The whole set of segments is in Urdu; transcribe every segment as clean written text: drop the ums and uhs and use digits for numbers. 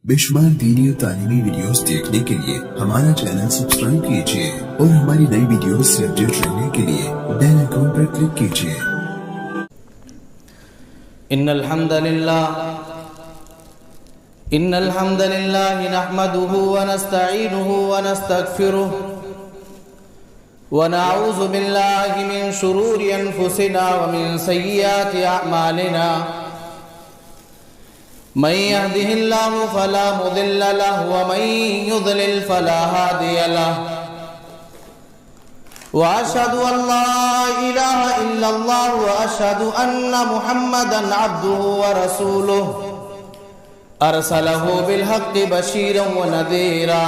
بے شمار دینی اور تعلیمی ویڈیوز دیکھنے کے لیے ہمارا چینل سبسکرائب کیجیے اور ہماری نئی ویڈیوز سے اپڈیٹ رہنے کے لیے بیل آئیکن پر کلک کیجیے۔ ان الحمد لله نحمده ونستعينه ونستغفره ونعوذ بالله من شرور انفسنا ومن سيئات اعمالنا من يهده الله فلا مضل له ومن يضلل فلا هادي له واشهد ان لا اله الا الله واشهد ان محمدا عبده ورسوله ارسله بالحق بشيرا ونذيرا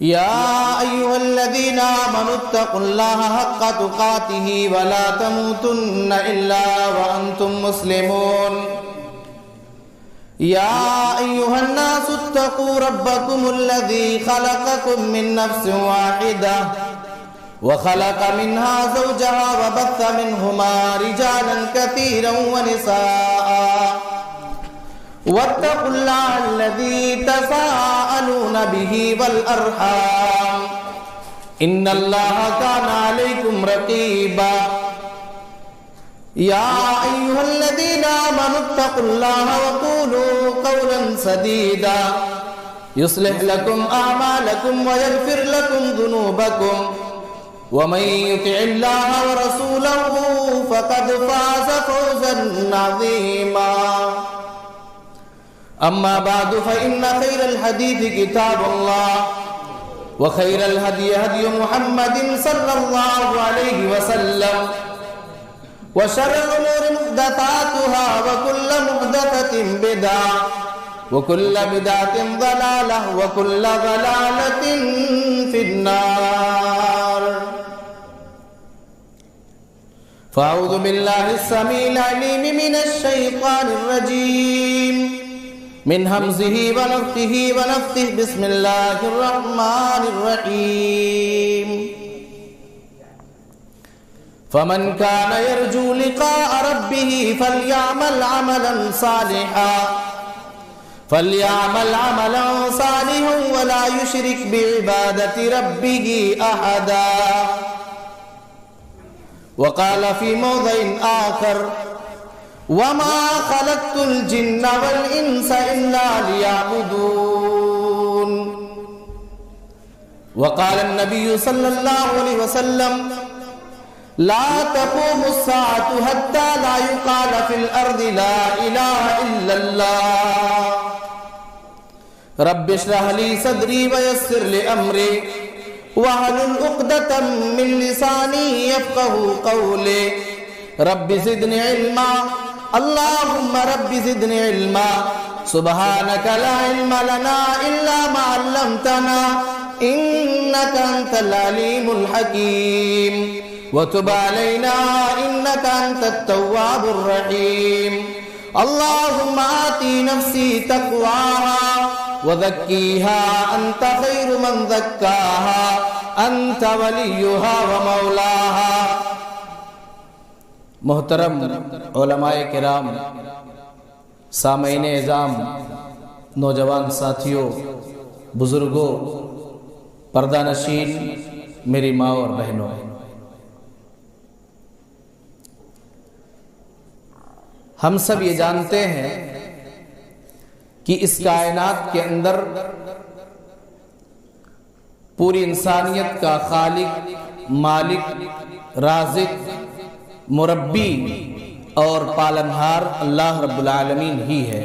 يا ايها الذين امنوا اتقوا الله حق تقاته ولا تموتن الا وانتم مسلمون يا ايها الناس اتقوا ربكم الذي خلقكم من نفس واحده وخلق منها زوجها وبث منهما رجالا كثيرا ونساء واتقوا الله الذي تساءلون به والأرحام إن الله كان عليكم رقيبا يا أيها الذين آمنوا اتقوا الله وقولوا قولا سديدا يصلح لكم أعمالكم ويغفر لكم ذنوبكم ومن يطع الله ورسوله فقد فاز فوزا عظيما أما بعد فإن خير الحديث كتاب الله وخير الهدي هدي محمد صلى الله عليه وسلم وشر الأمور محدثاتها وكل محدثة بدعة وكل بدعة ضلالة وكل ضلالة في النار فأعوذ بالله السميع العليم من الشيطان الرجيم من همزه ونفخه ونفثه بسم الله الرحمن الرحيم فمن كان يرجو لقاء ربه فليعمل عملا صالحا ولا يشرك بعبادة ربه أحدا وقال في موضع آخر وما خلقت الجن والإنس إلا ليعبدون وقال النبي صلى الله عليه وسلم لا تقوم الساعة حتى لا يقال في الأرض لا إله إلا الله رب اشرح لي صدري ويسر لي أمري واحلل عقدة من لساني يفقهوا قولي رب زدني علما اللهم رب زدني علما سبحانك لا علم لنا إلا ما علمتنا إنك أنت العليم الحكيم وتب علينا إنك أنت التواب الرحيم اللهم آتي نفسي تقواها وزكيها أنت خير من زكاها أنت وليها ومولاها محترم علماء کرام، سامعین اعظام، نوجوان ساتھیوں، بزرگوں، پردہ نشین، میری ماں اور بہنوں، ہم سب یہ جانتے ہیں کہ اس کائنات کے اندر پوری انسانیت کا خالق، مالک، رازق، مربی اور پالنہار اللہ رب العالمین ہی ہے،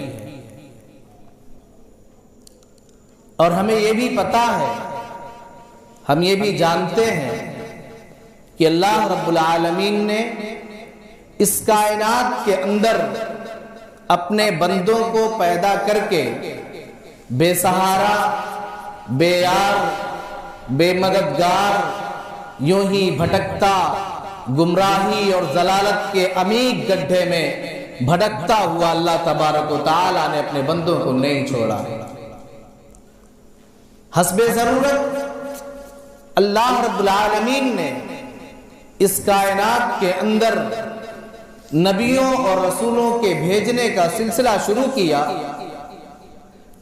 اور ہمیں یہ بھی پتا ہے، ہم یہ بھی جانتے ہیں کہ اللہ رب العالمین نے اس کائنات کے اندر اپنے بندوں کو پیدا کر کے بے سہارا، بے یار، بے مددگار، یوں ہی بھٹکتا، گمراہی اور ضلالت کے عمیق گڈھے میں بھٹکتا ہوا اللہ تبارک و تعالیٰ نے اپنے بندوں کو نہیں چھوڑا۔ حسب ضرورت اللہ رب العالمین نے اس کائنات کے اندر نبیوں اور رسولوں کے بھیجنے کا سلسلہ شروع کیا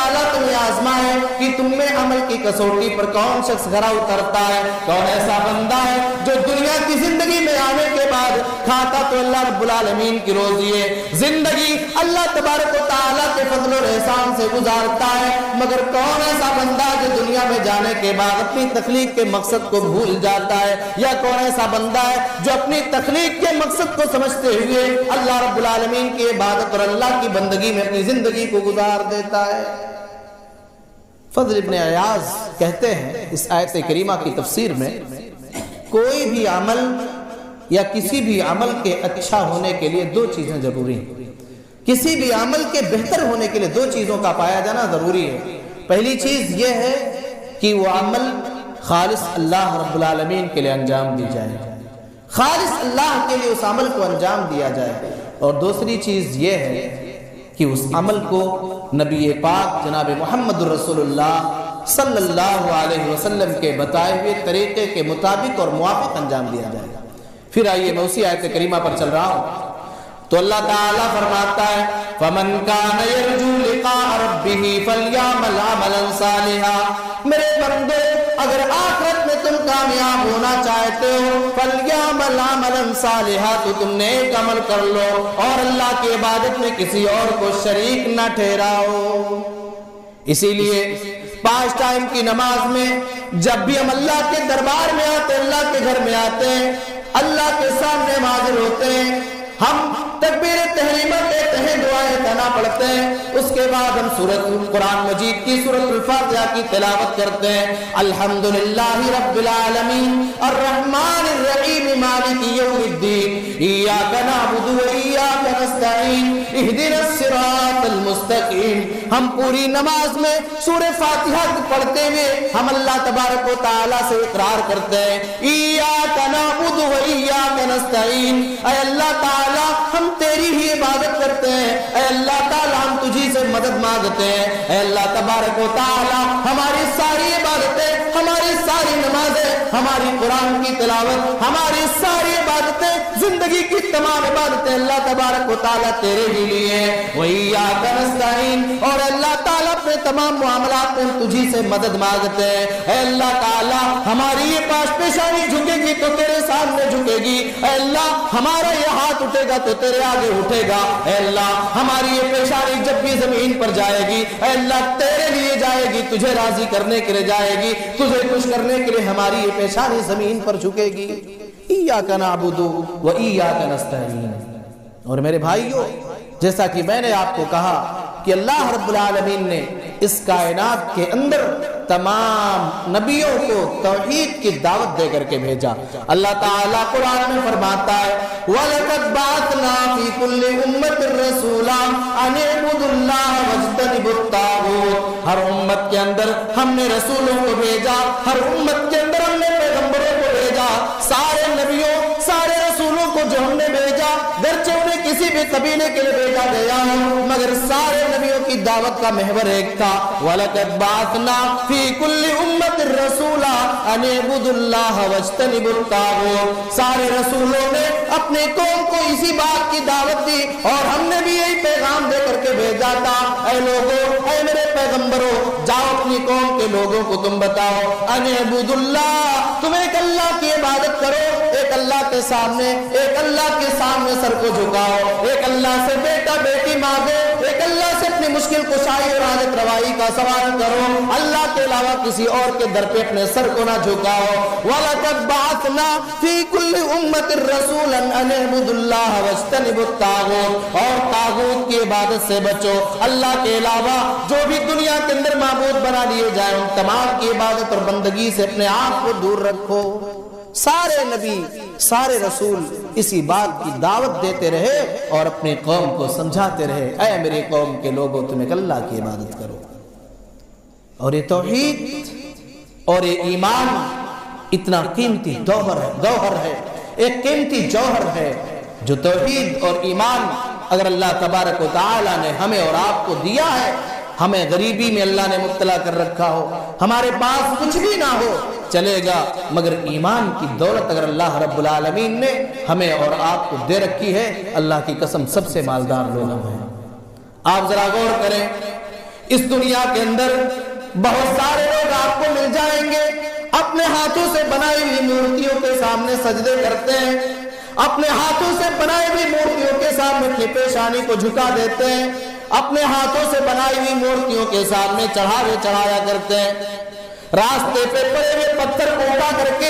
تعالیٰ تمہیں آزمائے کہ تم میں عمل کی کسوٹی پر کون شخص گھرا اترتا ہے، کون ایسا بندہ ہے جو دنیا کی زندگی میں آنے کے بعد کھاتا تو اللہ رب العالمین کی روزی ہے، زندگی اللہ تبارک و تعالیٰ کے فضل اور احسان سے گزارتا ہے، مگر کون ایسا بندہ جو دنیا میں جانے کے بعد اپنی تخلیق کے مقصد کو بھول جاتا ہے، یا کون ایسا بندہ ہے جو اپنی تخلیق کے مقصد کو سمجھتے ہوئے اللہ رب العالمین کی عبادت اور اللہ کی بندگی میں اپنی زندگی کو گزار دیتا ہے۔ فضل ابن عیاض کہتے ہیں اس آیت کریمہ کی تفسیر میں، کوئی بھی عمل یا کسی بھی عمل کے اچھا ہونے کے لیے دو چیزیں ضروری ہیں، کسی بھی عمل کے بہتر ہونے کے لیے دو چیزوں کا پایا جانا ضروری ہے۔ پہلی چیز یہ ہے کہ وہ عمل خالص اللہ رب العالمین کے لیے انجام دی جائے، خالص اللہ کے لیے اس عمل کو انجام دیا جائے، اور دوسری چیز یہ ہے کہ اس عمل کو نبی پاک جناب محمد رسول اللہ صلی اللہ علیہ وسلم کے بتائے ہوئے طریقے کے مطابق اور موافق انجام دیا جائے۔ پھر آئیے میں اسی آیت کریمہ پر چل رہا ہوں تو اللہ تعالیٰ فرماتا ہے فَمَنْ كَانَ يَرْجُو لِقَاءَ رَبِّهِ فَلْيَعْمَلْ عَمَلًا صَالِحًا، میرے بندے اگر آخرت میں تم کامیاب ہونا چاہتے ہو فَلْيَعْمَلْ عَمَلًا صَالِحًا، تو تم نیک عمل کر لو اور اللہ کی عبادت میں کسی اور کو شریک نہ ٹھہراؤ۔ اسی لیے 5 ٹائم کی نماز میں جب بھی ہم اللہ کے دربار میں آتے ہیں، اللہ کے گھر میں آتے ہیں، اللہ کے سامنے حاضر ہوتے ہیں، ہم تکبیر تحریمہ کہتے ہیں، دعائیں ثنا پڑھتے ہیں، اس کے بعد ہم سورۃ قرآن مجید کی سورۃ الفاتحہ کی تلاوت کرتے ہیں، الحمدللہ رب العالمین الرحمن الرحیم مالک یوم الدین ایاک نعبد و ایاک نستعین اہدنا الصراط المستقیم۔ ہم پوری نماز میں سورہ فاتحہ پڑھتے ہوئے ہم اللہ تبارک و تعالیٰ سے اقرار کرتے ہیں ایاک نعبد و ایاک نستعین، اے اللہ تعالیٰ ہم تیری ہی عبادت کرتے ہیں، اے اللہ تعالیٰ ہم تجھی سے مدد مانگتے ہیں، اے اللہ تبارک و تعالیٰ ہماری ساری عبادتیں، ہماری ساری نمازیں، ہماری قرآن کی تلاوت، ہماری ساری عبادتیں، زندگی کی تمام عبادتیں اللہ تبارک و تعالیٰ تیرے ہی لیے ہیں، وَإِيَّاكَ نَسْتَعِينُ، اور اللہ تعالیٰ اپنے تمام معاملات میں تجھی سے مدد مانگتے ہیں، اے اللہ تعالیٰ ہماری یہ پاش پیشانی جھکے گی تو تیرے سامنے جھکے گی، اے اللہ ہمارا یہ ہاتھ اٹھے گا تو تیرے آگے اٹھے گا، اے اللہ ہماری یہ پیشانی جب بھی زمین پر جائے گی اے اللہ تیرے لیے جائے گی، تجھے راضی کرنے کے لیے جائے گی، تجھے خوش کرنے کے لیے ہماری یہ پیشانی زمین پر جھکے گی۔ ایاک نعبد و ایاک نستعین۔ اور میرے بھائیو، جیسا کہ میں نے آپ کو کہا کہ اللہ رب العالمین نے اس کائنات کے اندر تمام نبیوں کو توحید کی دعوت دے کر کے بھیجا۔ اللہ تعالیٰ قرآن میں فرماتا ہے وَلَقَدْ بَعَثْنَا فِي كُلِّ أُمَّةٍ رَسُولًا أَنِ اعْبُدُوا اللَّهَ وَاجْتَنِبُوا الطَّاغُوتَ، ہر امت کے اندر ہم نے رسولوں کو بھیجا، ہر امت کے اندر ہم نے پیغمبروں کو بھیجا، سارے نبیوں سارے رسولوں کو جو ہم نے بھیجا گرچہ انہیں کسی بھی قبیلے کے لیے بھیجا گیا ہو مگر سارے نبیوں کی دعوت کا محور ایک تھا، وَلَقَدْ بَعَثْنَا فِي كُلِّ أُمَّةٍ رَسُولًا أَنِ اعْبُدُوا اللَّهَ وَاجْتَنِبُوا الطَّاغُوتَ، سارے رسولوں نے اپنے قوم کو اسی بات کی دعوت دی اور ہم نے بھی یہی پیغام دے کر کے بھیجا تھا، اے لوگوں، اے میرے پیغمبروں، جاؤ اپنی قوم کے لوگوں کو تم بتاؤ أَنِ اعْبُدُوا اللَّهَ، تم ایک اللہ کی عبادت کرو، ایک اللہ کے سامنے سر کو جھکاؤ، ایک اللہ سے بیٹا بیٹی مانگو، ایک اللہ سے اپنی مشکل کشائی اور حاجت روائی کا سوال کرو، اللہ کے علاوہ کسی اور کے در پہ اپنے سر کو نہ جھکاؤ۔ وَلَقَدْ بَعَثْنَا فِي كُلِّ أُمَّةٍ رَسُولًا أَنِ اعْبُدُوا اللَّهَ وَاجْتَنِبُوا الطَّاغُوتَ، اور طاغوت کی عبادت سے بچو، اللہ کے علاوہ جو بھی دنیا کے اندر معبود بنا لیے جائیں ان تمام کی عبادت اور بندگی سے اپنے آپ کو دور رکھو۔ سارے نبی سارے رسول اسی بات کی دعوت دیتے رہے اور اپنی قوم کو سمجھاتے رہے، اے میری قوم کے لوگوں تم ایک اللہ کی عبادت کرو۔ اور یہ توحید اور یہ ایمان اتنا قیمتی گوہر ہے، ایک قیمتی جوہر ہے جو توحید اور ایمان اگر اللہ تبارک و تعالی نے ہمیں اور آپ کو دیا ہے، ہمیں غریبی میں اللہ نے مبتلا کر رکھا ہو، ہمارے پاس کچھ بھی نہ ہو چلے گا، مگر ایمان کی دولت اگر اللہ رب العالمین نے ہمیں اور آپ کو دے رکھی ہے، اللہ کی قسم سب سے مالدار لوگ ہیں۔ آپ ذرا غور کریں، اس دنیا کے اندر بہت سارے لوگ آپ کو مل جائیں گے اپنے ہاتھوں سے بنائی ہوئی مورتیوں کے سامنے سجدے کرتے ہیں، اپنے ہاتھوں سے بنائی ہوئی مورتیوں کے سامنے اپنی پیشانی کو جھکا دیتے ہیں، اپنے ہاتھوں سے بنائی ہوئی مورتیوں کے سامنے چڑھایا کرتے ہیں، راستے پہ پڑے ہوئے پتھر کو اٹھا کر کے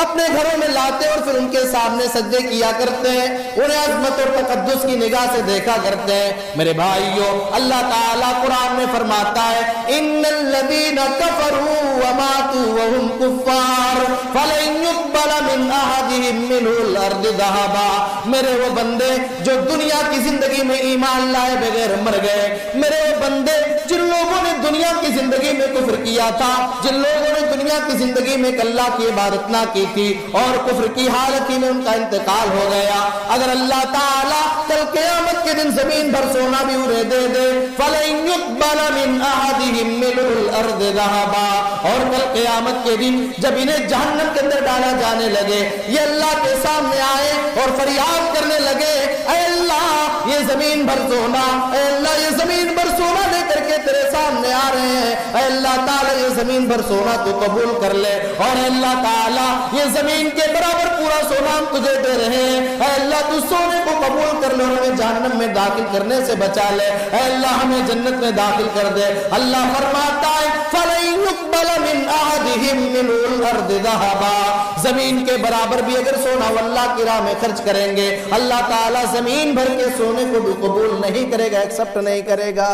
اپنے گھروں میں لاتے اور پھر ان کے سامنے سجدے کیا کرتے ہیں، انہیں عظمت اور تقدس کی نگاہ سے دیکھا کرتے ہیں۔ میرے بھائیو، اللہ تعالیٰ قرآن میں فرماتا ہے ان الذین کفروا وماتوا وهم کفار فلن يقبل من احدهم ملء الارض ذهبا۔ میرے وہ بندے جو دنیا کی زندگی میں ایمان لائے بغیر مر گئے، میرے وہ بندے جن لوگوں نے دنیا کی زندگی میں کفر کیا تھا، جن لوگوں نے دنیا کی زندگی میں اللہ کی عبادت نہ کی تھی اور کفر کی حالت ہی میں ان کا انتقال ہو گیا، اگر اللہ تعالیٰ کل قیامت کے دن زمین بھر سونا بھی انہیں دے دے فَلَن يُقْبَلَ مِنْ أَحَدِهِمْ مِلْءُ الْأَرْضِ ذَهَبًا، اور کل قیامت کے دن جب انہیں جہنم کے اندر ڈالا جانے لگے، یہ اللہ کے سامنے آئے اور فریاد کرنے لگے اے اللہ یہ زمین بھر سونا، اے اللہ یہ زمین بھر سونا لے کر کے تیرے سامنے آ رہے ہیں، اے اللہ تعالیٰ یہ زمین بھر سونا تو قبول کر لے، اور اے اللہ تعالیٰ یہ زمین کے برابر پورا سونا ہم تجھے دے رہے ہیں، اے اللہ تو سونے کو قبول کر لے اور ہمیں جہنم میں داخل کرنے سے بچا لے، اے اللہ ہمیں جنت میں داخل کر دے۔ اللہ فرماتا ہے فَلَن يُقْبَلَ مِنْ أَحَدِهِمْ مِلْءُ الْأَرْضِ ذَهَبًا، زمین کے برابر بھی اگر سونا وہ اللہ کی راہ میں خرچ کریں گے، اللہ تعالیٰ زمین بھر کے سونے کو بھی قبول نہیں کرے گا، ایکسپٹ نہیں کرے گا۔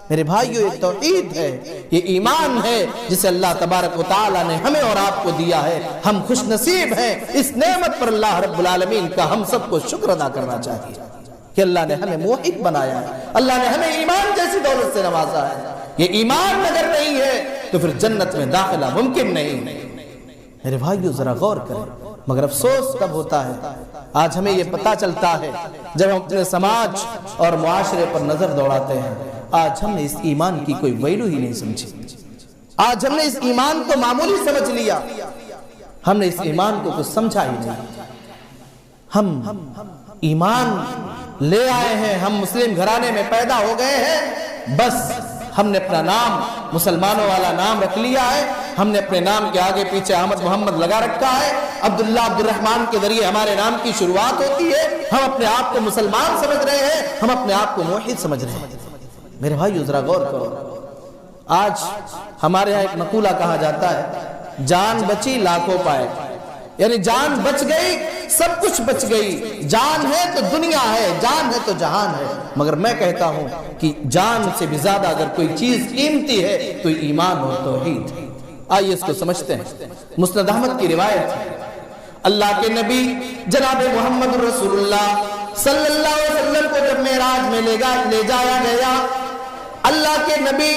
میرے بھائیو، یہ توحید ہے، یہ ایمان ہے جسے اللہ تبارک و تعالیٰ نے ہمیں اور آپ کو دیا ہے۔ ہم خوش نصیب ہیں، اس نعمت پر اللہ رب العالمین کا ہم سب کو شکر ادا کرنا چاہیے کہ اللہ نے ہمیں موحد بنایا ہے، اللہ نے ہمیں ایمان جیسی دولت سے نوازا ہے۔ یہ ایمان اگر نہیں ہے تو پھر جنت میں داخلہ ممکن نہیں۔ میرے بھائیو ذرا غور کریں، مگر افسوس کب ہوتا ہے؟ آج ہمیں یہ پتہ چلتا ہے جب ہم اپنے سماج اور معاشرے پر نظر دوڑاتے ہیں، آج ہم نے اس ایمان کی کوئی ویلو ہی نہیں سمجھی، آج ہم نے اس ایمان کو معمولی سمجھ لیا، ہم نے اس ایمان کو کچھ سمجھا ہی نہیں۔ ہم ایمان لے آئے ہیں، ہم مسلم گھرانے میں پیدا ہو گئے ہیں، بس ہم نے اپنا نام مسلمانوں والا نام رکھ لیا ہے، ہم نے اپنے نام کے آگے پیچھے احمد محمد لگا رکھا ہے، عبداللہ عبد الرحمن کے ذریعے ہمارے نام کی شروعات ہوتی ہے، ہم اپنے آپ کو مسلمان سمجھ رہے ہیں، ہم اپنے آپ کو موحد سمجھ رہے ہیں۔ میرے بھائیو ذرا غور کرو، آج ہمارے ہاں ایک مقولہ کہا جاتا ہے جان بچی لاکھوں پائے، یعنی جان بچ گئی سب کچھ بچ گئی، جان ہے تو دنیا ہے، جان ہے تو جہان ہے، مگر میں کہتا ہوں کہ جان سے بھی زیادہ اگر کوئی چیز قیمتی ہے تو ایمان اور توحید۔ آئیے اس کو سمجھتے ہیں۔ مسند احمد کی روایت ہے، اللہ کے نبی جناب محمد رسول اللہ صلی اللہ علیہ وسلم کو جب معراج میں لے جایا گیا، اللہ کے نبی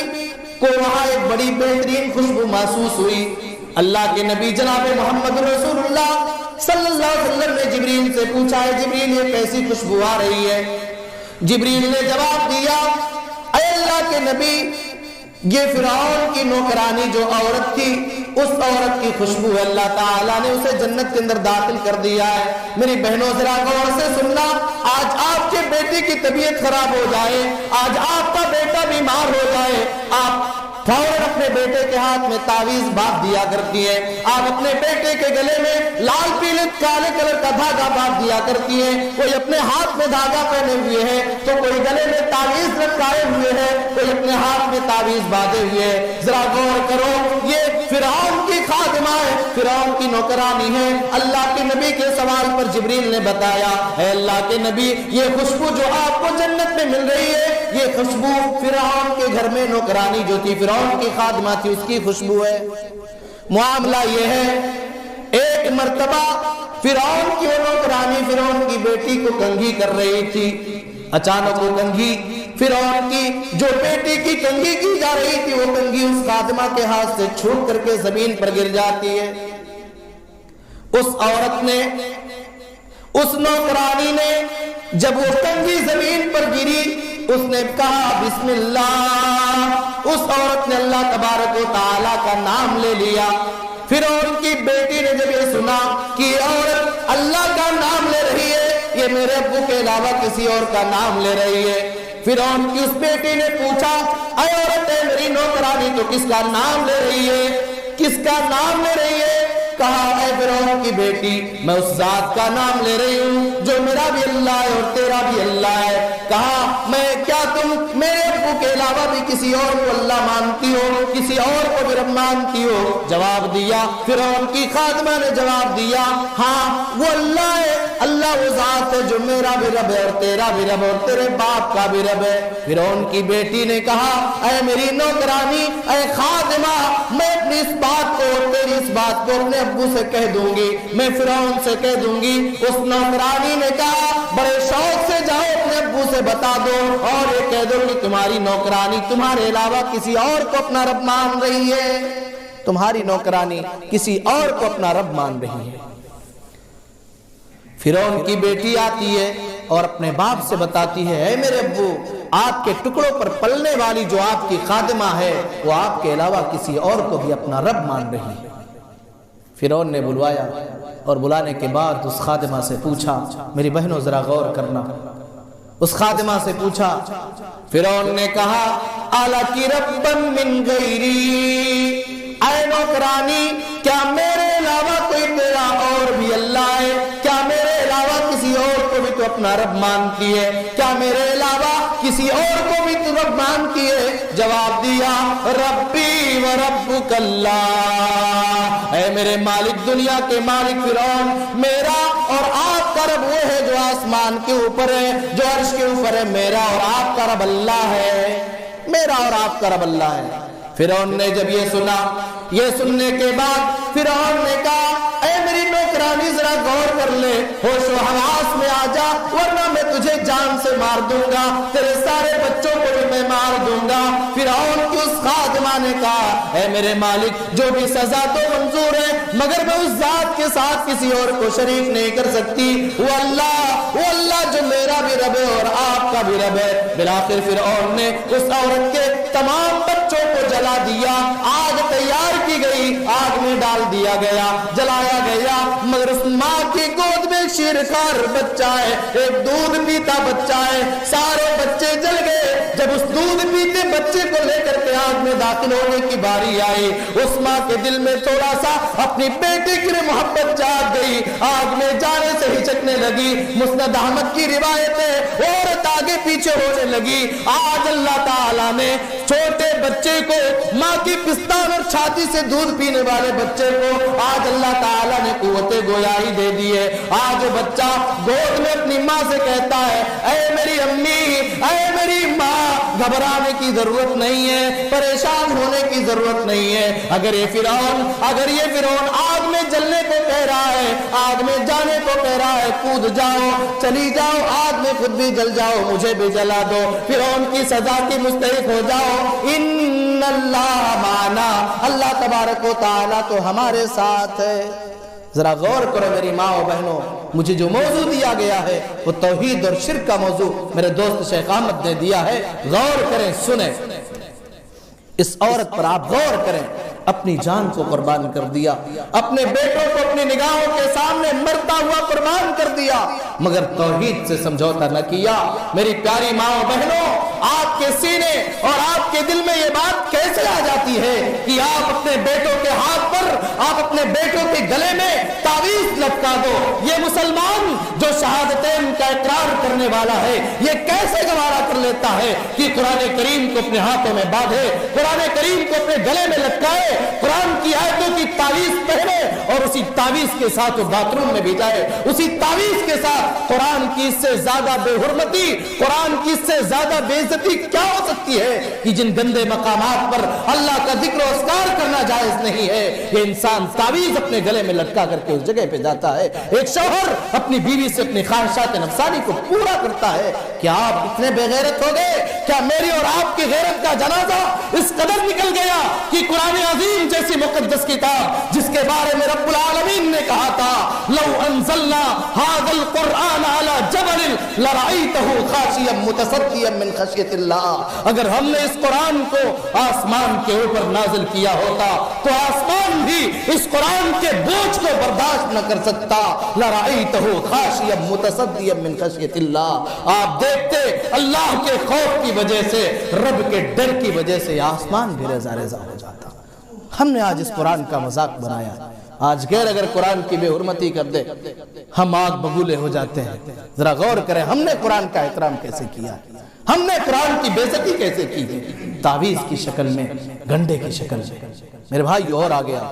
کو وہاں ایک بڑی بہترین خوشبو محسوس ہوئی۔ اللہ کے نبی جناب محمد رسول اللہ صلی اللہ علیہ وسلم نے جبریل سے پوچھا ہے جبریل یہ کیسی خوشبو آ رہی ہے؟ جبریل نے جواب دیا اے اللہ کے نبی یہ فرعون کی نوکرانی جو عورت تھی اس عورت کی خوشبو ہے، اللہ تعالیٰ نے اسے جنت کے اندر داخل کر دیا ہے۔ میری بہنوں ذرا غور سے سننا، آج آپ کے بیٹے کی طبیعت خراب ہو جائے، آج آپ کا بیٹا بیمار ہو جائے، آپ فوراً اپنے بیٹے کے ہاتھ میں تعویذ باندھ دیا کرتی ہیں، آپ اپنے بیٹے کے گلے میں لال پیلے کالے کلر کا دھاگا باندھ دیا کرتی ہیں، کوئی اپنے ہاتھ میں دھاگا پہنے ہوئے ہے تو کوئی گلے میں تعویذ لٹکائے ہوئے ہے، کوئی اپنے ہاتھ میں تعویذ باندھے ہوئے ہے۔ ذرا غور کرو، یہ فرعون کی خادمہ ہے، فرعون کی نوکرانی ہے۔ اللہ کے نبی کے سوال پر جبریل نے بتایا اے اللہ کے نبی یہ خوشبو جو آپ کو جنت میں مل رہی ہے یہ خوشبو فرعون کے گھر میں نوکرانی جو تھی، فرعون کی خادمہ تھی، اس کی خوشبو ہے۔ معاملہ یہ ہے ایک مرتبہ فرعون کی وہ نوکرانی فرعون کی بیٹی کو کنگھی کر رہی تھی، اچانک وہ کنگھی فرعون کی جو بیٹی کی کنگھی کی جا رہی تھی وہ کنگھی اس خادمہ کے ہاتھ سے چھوٹ کر کے زمین پر گر جاتی ہے۔ اس عورت نے، اس نوکرانی نے جب وہ کنگھی زمین پر گری اس نے کہا بسم اللہ، اس عورت نے اللہ تبارک و تعالیٰ کا نام لے لیا۔ فرعون کی بیٹی نے جب یہ سنا کہ یہ عورت اللہ کا نام لے رہی ہے، یہ میرے ابو کے علاوہ کسی اور کا نام لے رہی ہے، فرعون کی اس بیٹی نے پوچھا اے عورت میری نوکرانی تو کس کا نام لے رہی ہے، کس کا نام لے رہی ہے؟ کہا اے فرعون کی بیٹی میں اس ذات کا نام لے رہی ہوں جو میرا بھی اللہ ہے اور تیرا بھی اللہ ہے۔ کہا میں کیا تم میرے ابو کے علاوہ بھی کسی اور کو اللہ مانتی ہو، کسی اور کو بھی رب مانتی ہو؟ جواب دیا فرعون کی خادمہ نے جواب دیا ہاں وہ اللہ ہے، اللہ وہ ذات ہے جو میرا بھی رب ہے اور تیرا بھی رب ہے اور تیرے باپ کا بھی رب ہے۔ فرعون کی بیٹی نے کہا اے میری نوکرانی، اے خادمہ، میں اپنی اس بات کو اور تیری اس بات کو اپنے ابو سے کہہ دوں گی، میں فرعون سے کہہ دوں گی۔ اس نوکرانی نے کہا بڑے شوق سے جاؤ اپنے ابو سے بتا دو اور یہ کہہ دو کہ تمہاری نوکرانی تمہارے علاوہ کسی اور کو اپنا رب مان رہی ہے، تمہاری نوکرانی کسی اور کو اپنا رب مان رہی ہے۔ فرعون کی بیٹی آتی ہے اور اپنے باپ سے بتاتی ہے اے میرے ابو، آپ کے ٹکڑوں پر پلنے والی جو آپ کی خادمہ ہے وہ آپ کے علاوہ کسی اور کو بھی اپنا رب مان رہی ہے۔ فرعون نے بلوایا اور بلانے کے بعد اس خادمہ سے پوچھا، میری بہنوں ذرا غور کرنا، اس خادمہ سے پوچھا، فرعون نے کہا الکی ربن من غیری، اے نوکرانی کیا میرے علاوہ کوئی تیرا اور بھی اللہ ہے؟ کیا میرے علاوہ کسی اور کو بھی تو اپنا رب مانتی ہے؟ کیا میرے علاوہ کسی اور کو بھی تو رب مانتی ہے؟ جواب دیا ربی و ربک اللہ، اے میرے مالک، دنیا کے مالک فرعون، میرا اور آپ کا رب وہ ہے جو آسمان کے اوپر ہے، جو عرش کے اوپر ہے، میرا اور آپ کا رب اللہ ہے، میرا اور آپ کا رب اللہ ہے۔ فرعون نے جب یہ سنا، یہ سننے کے بعد فرعون نے کہا اے میری نوکرانی ذرا غور کر لے، ہوش و حواس میں آ جا ورنہ میں تجھے جان سے مار دوں گا، تیرے سارے بچوں کو بھی میں مار دوں گا۔ فرعون کی اس خادمہ نے کہا اے میرے مالک جو بھی سزا تو منظور ہے مگر میں اس ذات کے ساتھ کسی اور کو شریک نہیں کر سکتی، وہ اللہ جو میرا بھی رب ہے اور آپ کا بھی رب ہے۔ بالآخر فرعون نے اس عورت کے تمام بچوں کو جلا دیا، آگ تیار کی گئی، آگ میں ڈال دیا گیا، جلایا گیا، مگر اس ماں کی گود میں شیرخوار بچہ ہے، ایک دودھ پیتا بچہ ہے، سارے بچے جل گئے۔ جب اس دودھ پیتے بچے کو لے کر کے آگ میں داخل ہونے کی باری آئی، اس ماں کے دل میں تھوڑا سا اپنی بیٹی کی محبت جاگ گئی، آگ میں جانے سے ہچکنے لگی۔ مسند احمد کی روایت ہے عورت آگے پیچھے ہونے لگی۔ آج اللہ تعالیٰ نے چھوٹے بچے کو، ماں کی پستان اور چھاتی سے دودھ پینے والے بچے کو آج اللہ تعالیٰ نے قوت گویائی دے دی ہے۔ آج بچہ گود میں اپنی ماں سے کہتا ہے اے میری امی، اے میری ماں، گھبرانے کی ضرورت نہیں ہے، پریشان ہونے کی ضرورت نہیں ہے۔ اگر یہ فرعون آگ میں جلنے کو کہہ رہا ہے، آگ میں جانے کو کہہ رہا ہے، کود جاؤ، چلی جاؤ، آگ میں خود بھی جل جاؤ، مجھے بھی جلا دو، فرعون کی سزا کی مستحق ہو جاؤ۔ ان اللہ معنا، اللہ تبارک و تعالیٰ تو ہمارے ساتھ ہے۔ ذرا غور کرو میری ماں و بہنوں، مجھے جو موضوع دیا گیا ہے وہ توحید اور شرک کا موضوع میرے دوست شیخ احمد نے دیا ہے۔ غور کریں، سنیں، اس عورت پر آپ غور کریں، اپنی جان کو قربان کر دیا، اپنے بیٹوں کو اپنی نگاہوں کے سامنے مرتا ہوا قربان کر دیا، مگر توحید سے سمجھوتا نہ کیا۔ میری پیاری ماں و بہنوں، آپ کے سینے اور آپ کے دل میں یہ بات کیسے آ جاتی ہے کہ آپ اپنے بیٹوں کے ہاتھ پر، آپ اپنے بیٹوں کے گلے میں تعویذ لٹکا دو؟ یہ مسلمان جو شہادتین کا اقرار کرنے والا ہے یہ کیسے گوارا کر لیتا ہے کہ قرآن کریم کو اپنے ہاتھوں میں باندھے، قرآن کریم کو اپنے گلے میں لٹکائے، قرآن کی آیتوں کی تعویذ پہنے اور اسی تعویذ کے ساتھ وہ باتھ روم میں بھی جائے، اسی تعویذ کے ساتھ؟ قرآن کی اس سے زیادہ بے حرمتی، قرآن کی اس سے زیادہ بے عزتی کیا ہو سکتی ہے کہ جن گندے مقامات پر اللہ کا ذکر و اذکار کرنا جائز نہیں ہے یہ انسان تعویذ اپنے گلے میں لٹکا کر کے اس جگہ پہ جاتا ہے۔ ایک شوہر اپنی بیوی سے اپنی خواہشات نفسانی کو پورا کرتا ہے۔ کیا آپ اتنے بے غیرت ہو گئے؟ کیا میری اور آپ کی غیرت کا جنازہ اس قدر نکل گیا کہ قرآن عظیم جیسی مقدس کتاب جس کے بارے میں رب العالمین نے کہا تھا لو انزلنا هذا القرآن على جبل ينزل لرأيته خاشعا متصدعا من خشية الله. اگر ہم نے اس قرآن کو آسمان کے اوپر نازل کیا ہوتا تو آسمان بھی اس قرآن کے بوجھ کو برداشت نہ کر سکتا. لرأيته خاشعا متصدعا من خشية الله. آپ دیکھتے اللہ کے خوف کی وجہ سے، رب کے ڈر کی وجہ سے آسمان بھی ریزہ ریزہ ہو جاتا. ہم نے آج اس قرآن کا مذاق بنایا. آج غیر اگر قرآن کی بے حرمتی کر دے ہم آگ بگولے ہو جاتے ہیں. ذرا غور کریں ہم نے قرآن کا احترام کیسے کیا، ہم نے قرآن کی بے عزتی کیسے کی. تعویذ کی شکل میں، گنڈے کی شکل میں. میرے بھائی اور آ گیا.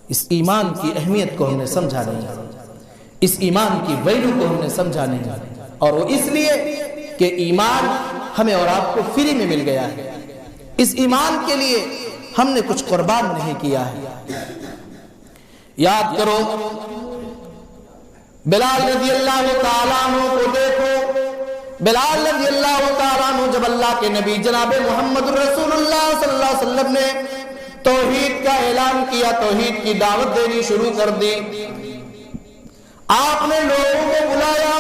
اس ایمان کی اہمیت کو ہم نے سمجھا نہیں، اس ایمان کی ویلو کو ہم نے سمجھا نہیں. اور وہ اس لیے کہ ایمان ہمیں اور آپ کو فری میں مل گیا ہے. اس ایمان کے لیے ہم نے کچھ قربان نہیں کیا ہے. یاد کرو بلال رضی اللہ تعالیٰ عنہ کو دیکھو. بلال رضی اللہ تعالیٰ عنہ جب اللہ کے نبی جناب محمد رسول اللہ صلی اللہ علیہ وسلم نے توحید کا اعلان کیا، توحید کی دعوت دینی شروع کر دی، آپ نے لوگوں کو بلایا،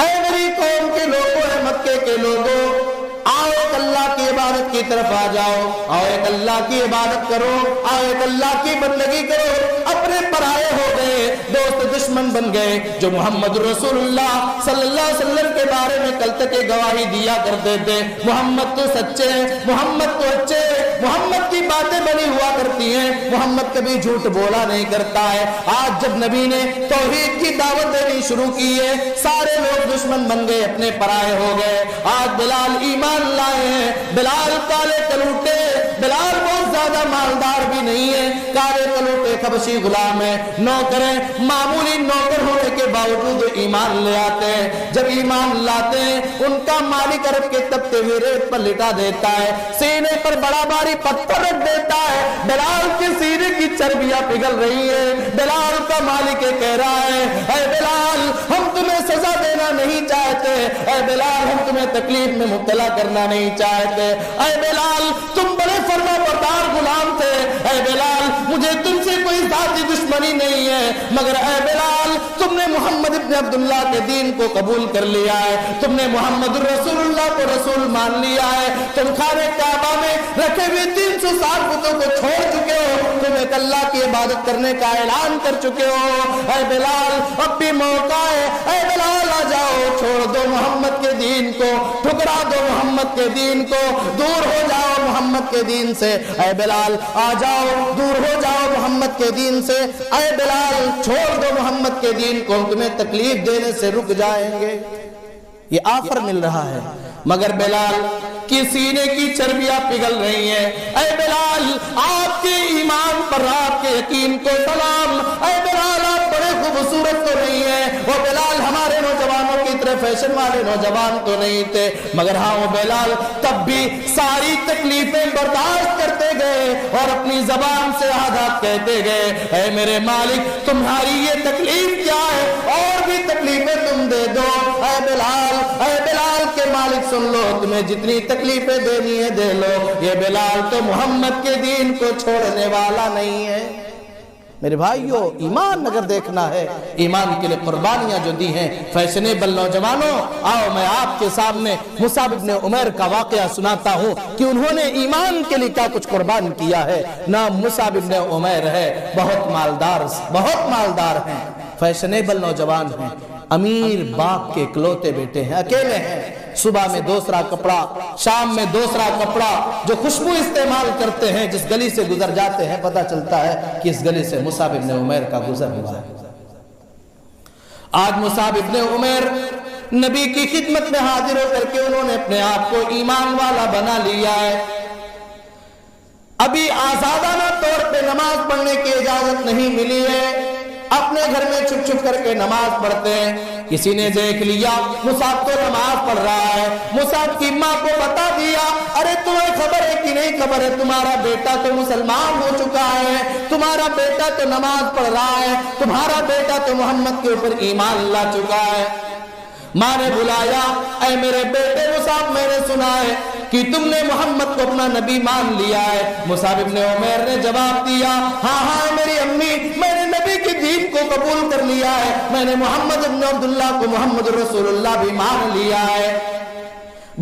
اے میری قوم کے لوگوں، اے مکے کے لوگوں، آؤ ایک اللہ کی عبادت کی طرف آ جاؤ، آؤ ایک اللہ کی عبادت کرو، آؤ ایک اللہ کی بندگی کرو. اپنے پرائے ہو گئے، دوست دشمن بن گئے. جو محمد رسول اللہ صلی اللہ علیہ وسلم کے بارے میں کل تک گواہی دیا کرتے تھے، محمد تو سچے ہیں، محمد تو اچھے ہیں، محمد کی باتیں بنی ہوا کرتی ہیں، محمد کبھی جھوٹ بولا نہیں کرتا ہے. آج جب نبی نے توحید کی دعوت دینی شروع کی ہے، سارے لوگ دشمن بن گئے، اپنے پرائے ہو گئے. آج بلال ایمان لائے ہیں، بلال کالے کلوٹے، بلال بہت زیادہ مالدار بھی نہیں ہے، کالے کلوٹے حبشی غلام ہے، نوکریں، معمولی نوکر ہونے کے باوجود ایمان لے آتے ہیں. جب ایمان لاتے ہیں ان کا مالک عرب کے تپتے ہوئے ریت پر لٹا دیتا ہے، سینے پر بڑا بھاری پتھر رکھ دیتا ہے. بلال کے سینے کی چربیاں پگھل رہی ہیں. بلال کا مالک کہہ رہا ہے، اے بلال ہم تمہیں سزا دینا نہیں چاہتے، اے بلال ہم تمہیں تکلیف میں مبتلا کرنا نہیں چاہتے، اے بلال تم بڑے فرما بردار غلام تھے، اے بلال مجھے تم سے کوئی ذاتی دشمنی نہیں ہے، مگر اے بلال تم نے محمد ابن عبداللہ کے دین کو قبول کر لیا ہے، تم نے محمد رسول اللہ کو رسول مان لیا ہے، تم خانہ کعبہ میں رکھے ہوئے 360 بتوں کو چھوڑ چکے ہو، تم ایک اللہ کی عبادت کرنے کا اعلان کر چکے ہو. اے بلال اب بھی موقع ہے، اے بلال آ جاؤ، چھوڑ دو محمد کے دین کو، ٹھکرا دو محمد کے دین کو، دور ہو جاؤ محمد کے دین سے. اے بلال آ جاؤ، دور ہو جاؤ محمد کے دین سے. اے بلال چھوڑ دو محمد کے دین کو، ہم تمہیں تکلیف دینے سے رک جائیں گے. یہ آفر مل رہا ہے، مگر بلال کی سینے کی چربیاں پگھل رہی ہیں. اے بلال آپ کے ایمان پر، آپ کے یقین کو سلام. اے بلال آپ بڑے خوبصورت تو نہیں ہیں، وہ بلال ہمارے نوجوانوں کی طرح فیشن والے نوجوان تو نہیں تھے، مگر ہاں وہ بلال تب بھی ساری تکلیفیں برداشت کرتے گئے اور اپنی زبان سے آزاد کہتے گئے، اے میرے مالک تمہاری یہ تکلیف کیا ہے، اور بھی تکلیفیں تم دے دو. اے بلال کے مالک سن لو، تمہیں جتنی تکلیفیں دینی ہے دے لو، یہ بلال تو محمد کے دین کو چھوڑنے والا نہیں ہے. میرے بھائیو ایمان اگر دیکھنا ہے، ایمان کے لیے قربانیاں جو دی ہیں فیشنیبل نوجوانوں، آؤ میں آپ کے سامنے مصعب ابن عمیر کا واقعہ سناتا ہوں کہ انہوں نے ایمان کے لیے کیا کچھ قربان کیا ہے. نام مصعب ابن عمیر ہے، بہت مالدار ہیں، فیشنیبل نوجوان ہیں، امیر باپ کے اکلوتے بیٹے ہیں، اکیلے ہیں. صبح میں دوسرا کپڑا، شام میں دوسرا کپڑا، جو خوشبو استعمال کرتے ہیں، جس گلی سے گزر جاتے ہیں پتہ چلتا ہے کہ اس گلی سے مصعب ابن عمیر کا گزر ہوا ہے. آج مصعب ابن عمیر نبی کی خدمت میں حاضر ہو کر کے انہوں نے اپنے آپ کو ایمان والا بنا لیا ہے. ابھی آزادانہ طور پہ نماز پڑھنے کی اجازت نہیں ملی ہے، اپنے گھر میں چھپ چھپ کر کے نماز پڑھتے ہیں. کسی نے دیکھ لیا مصعب تو نماز پڑھ رہا ہے، مصعب کی ماں کو بتا دیا، ارے تمہیں خبر ہے کہ نہیں خبر ہے، تمہارا بیٹا تو مسلمان ہو چکا ہے، تمہارا بیٹا تو نماز پڑھ رہا ہے، تمہارا بیٹا تو محمد کے اوپر ایمان لا چکا ہے. ماں نے بلایا، اے میرے بیٹے مصعب میں نے سنا ہے کہ تم نے محمد کو اپنا نبی مان لیا ہے. مصعب ابن عمیر نے جواب دیا، ہاں میری امی، میں نے نبی کی دین کو قبول کر لیا ہے، میں نے محمد ابن عبداللہ کو محمد رسول اللہ بھی مان لیا ہے۔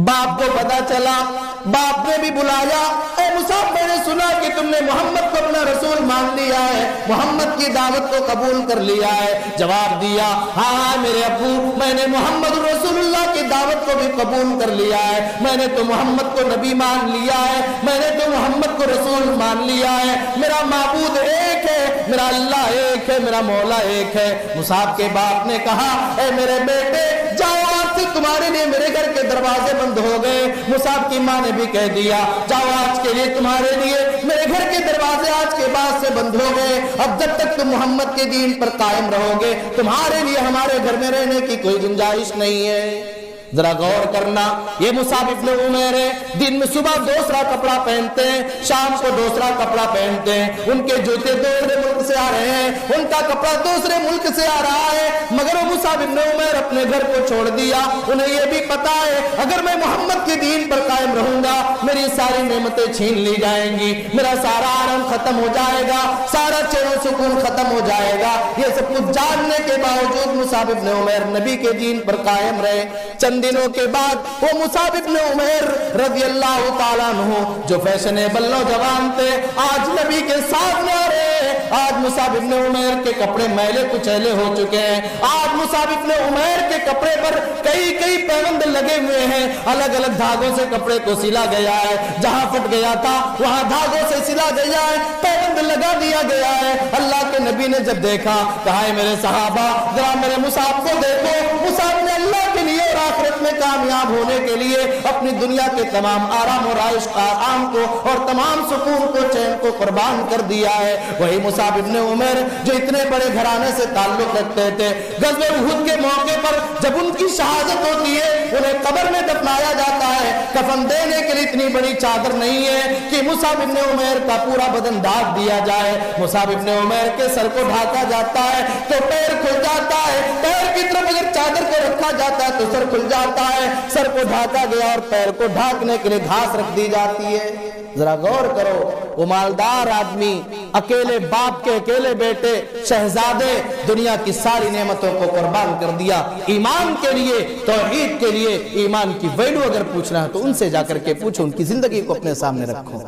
باپ کو پتا چلا، باپ نے بھی بلایا، اے مصعب میں نے سنا کہ تم نے محمد کو اپنا رسول مان لیا ہے، محمد کی دعوت کو قبول کر لیا ہے۔ جواب دیا، ہاں میرے ابو، میں نے محمد رسول اللہ کی دعوت کو بھی قبول کر لیا ہے، میں نے تو محمد کو نبی مان لیا ہے، میں نے تو محمد کو رسول مان لیا ہے، میرا معبود ایک ہے، میرا اللہ ایک ہے، میرا مولا ایک ہے۔ مصعب کے باپ نے کہا، اے میرے بیٹے جاؤ، آج سے تمہارے لیے میرے گھر کے دروازے بند ہو گئے۔ مصعب کی ماں نے بھی کہہ دیا، جاؤ آج کے لیے تمہارے لیے میرے گھر کے دروازے آج کے بعد سے بند ہو گئے، اب جب تک تم محمد کے دین پر قائم رہو گے تمہارے لیے ہمارے گھر میں رہنے کی کوئی گنجائش نہیں ہے۔ ذرا غور کرنا، یہ مصعب ابن عمیر ہے، دن میں صبح دوسرا کپڑا پہنتے ہیں، شام کو دوسرا کپڑا پہنتے ہیں، ان کے جوتے دوسرے ملک سے آ رہے ہیں، ان کا کپڑا دوسرے ملک سے آ رہا ہے، مگر وہ مصعب ابن عمیر اپنے گھر کو چھوڑ دیا۔ انہیں یہ بھی پتا ہے اگر میں محمد کے دین پر قائم رہوں گا میری ساری نعمتیں چھین لی جائیں گی، میرا سارا آرام ختم ہو جائے گا، سارا چین و سکون ختم ہو جائے گا۔ یہ سب کچھ جاننے کے باوجود مصعب ابن عمیر نبی کے دین پر قائم رہے۔ چند دنوں کے بعد وہ مصعب ابن عمیر رضی اللہ تعالیٰ عنہ جو فیشنیبل نوجوان تھے آج نبی کے ساتھ نہ رہے۔ آج مصعب ابن عمیر کے کپڑے میلے کچیلے ہو چکے ہیں، آج مصعب ابن عمیر کے کپڑے پر کئی پیوند لگے ہوئے ہیں، الگ الگ دھاگوں سے کپڑے کو سلا گیا ہے، جہاں پھٹ گیا تھا وہاں دھاگوں سے سلا گیا ہے، پیوند لگا دیا گیا ہے۔ اللہ کے نبی نے جب دیکھا کہا، ہے میرے صحابہ ذرا میرے مصعب کو دیکھو، مصعب نے اللہ کے لیے اور آخرت میں کامیاب ہونے کے لیے اپنی دنیا کے تمام آرام اور عائش آرام کو اور تمام سکون کو چین کو قربان کر دیا ہے۔ وہی مصعب ابن عمیر جو اتنے بڑے گھرانے سے تعلق رکھتے تھے، غزوہ احد کے موقع پر جب ان کی شہادت ہوتی ہے انہیں قبر میں دفنایا جاتا ہے، کفن دینے کے لیے اتنی بڑی چادر نہیں ہے کہ مصعب ابن عمیر کا پورا بدن ڈھانپ دیا جائے۔ مصعب ابن عمیر کے سر کو ڈھانپا جاتا ہے تو پیر کھل جاتا ہے، پیر کی طرف اگر چادر کو رکھا جاتا ہے تو سر کھل جاتا ہے، سر کو ڈھانپا گیا اور پیر کو ڈھانکنے کے لیے گھاس رکھ دی جاتی ہے۔ ذرا غور کرو، وہ مالدار آدمی، اکیلے باپ کے اکیلے بیٹے، شہزادے، دنیا کی ساری نعمتوں کو قربان کر دیا ایمان کے لیے، توحید کے لیے۔ ایمان کی ویلیو اگر پوچھنا ہے تو ان سے جا کر کے پوچھو، ان کی زندگی کو اپنے سامنے رکھو۔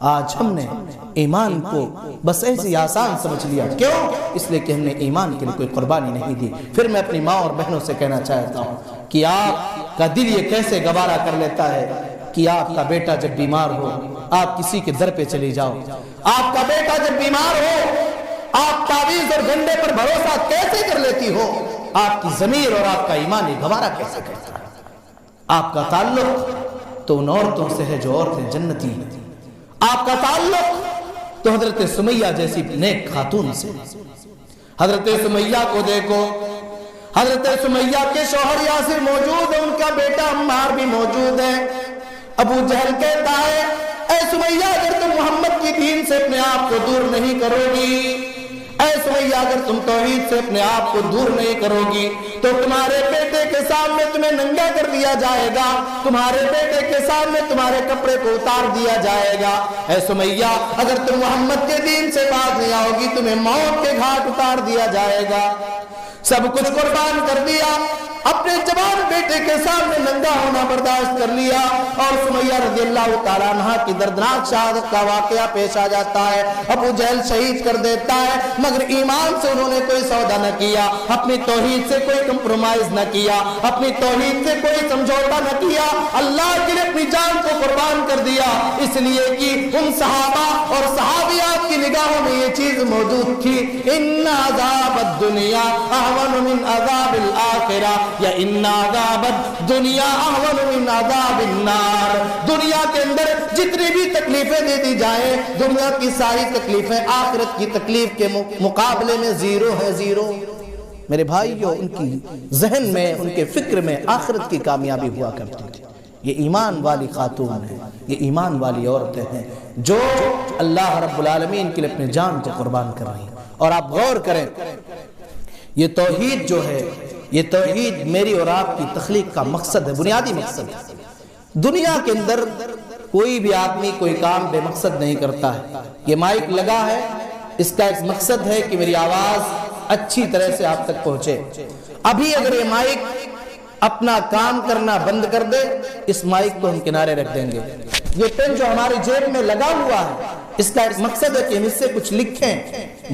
آج ہم نے ایمان کو بس ایسی آسان سمجھ لیا، کیوں؟ اس لیے کہ ہم نے ایمان کے لیے کوئی قربانی نہیں دی۔ پھر میں اپنی ماں اور بہنوں سے کہنا چاہتا ہوں کہ آپ کا دل یہ کیسے گوارا کر لیتا ہے کہ آپ کا بیٹا جب بیمار ہو آپ کسی کے در پہ چلی جاؤ، آپ کا بیٹا جب بیمار ہو آپ تعویذ اور گنڈے پر بھروسہ کیسے کر لیتی ہو؟ آپ کی ضمیر اور آپ کا ایمان یہ گوارا کیسے کرتا ہے؟ آپ کا تعلق تو ان عورتوں سے ہے جو عورتیں جنتی ہیں، آپ کا تعلق تو حضرت سمیہ جیسی نیک خاتون سے۔ حضرت سمیہ کو دیکھو، حضرت سمیہ کے شوہر یاسر موجود ہے، ان کا بیٹا عمار بھی موجود ہے۔ ابو جہل کہتا ہے، اے سمیہ اگر تم محمد کی دین سے اپنے آپ کو دور نہیں کرو گی، اے سمیہ اگر تم توحید سے اپنے آپ کو دور نہیں کرو گی تو تمہارے بیٹے کے سامنے تمہیں ننگا کر دیا جائے گا، تمہارے بیٹے کے سامنے تمہارے کپڑے کو اتار دیا جائے گا۔ اے سمیہ اگر تم محمد کے دین سے باز نہیں آؤ گی تمہیں موت کے گھاٹ اتار دیا جائے گا۔ سب کچھ قربان کر دیا، اپنے جوان بیٹے کے سامنے ننگا ہونا برداشت کر لیا، اور سمیہ رضی اللہ تعالیٰ عنہ کی دردناک شہادت کا واقعہ پیش آ جاتا ہے۔ ابو جہل شہید کر دیتا ہے، مگر ایمان سے انہوں نے کوئی سودا نہ کیا، اپنی توحید سے کوئی کمپرومائز نہ کیا، اپنی توحید سے کوئی سمجھوتا نہ کیا، اللہ کے لیے اپنی جان کو قربان کر دیا، اس لیے کہ ان صحابہ اور صحابیات کی نگاہوں میں یہ چیز موجود تھی، ان عذاب الدنیا اہون من عذاب الآخرہ، یا ان عذاب الدنیا اہون من عذاب النار۔ دنیا کے اندر جتنی بھی تکلیفیں دے دی جائیں، دنیا کی ساری تکلیفیں آخرت کی تکلیف کے مقابلے میں زیرو ہے، زیرو۔ میرے بھائیو، ان کی ذہن میں، ان کے فکر میں آخرت کی کامیابی ہوا کرتی تھی۔ یہ ایمان والی خاتون ہیں، یہ ایمان والی عورتیں ہیں جو اللہ رب العالمین کے لیے اپنے جان کو قربان کر رہی ہیں۔ اور آپ غور کریں، یہ توحید جو ہے، یہ توحید میری اور آپ کی تخلیق کا مقصد ہے، بنیادی مقصد ہے۔ دنیا کے اندر کوئی بھی آدمی کوئی کام بے مقصد نہیں کرتا ہے۔ یہ مائک لگا ہے، اس کا ایک مقصد ہے کہ میری آواز اچھی طرح سے آپ تک پہنچے۔ ابھی اگر یہ مائک اپنا کام کرنا بند کر دے، اس مائک کو ہم کنارے رکھ دیں گے۔ یہ پین جو ہماری جیب میں لگا ہوا ہے، اس کا ایک مقصد ہے کہ ہم اس سے کچھ لکھیں۔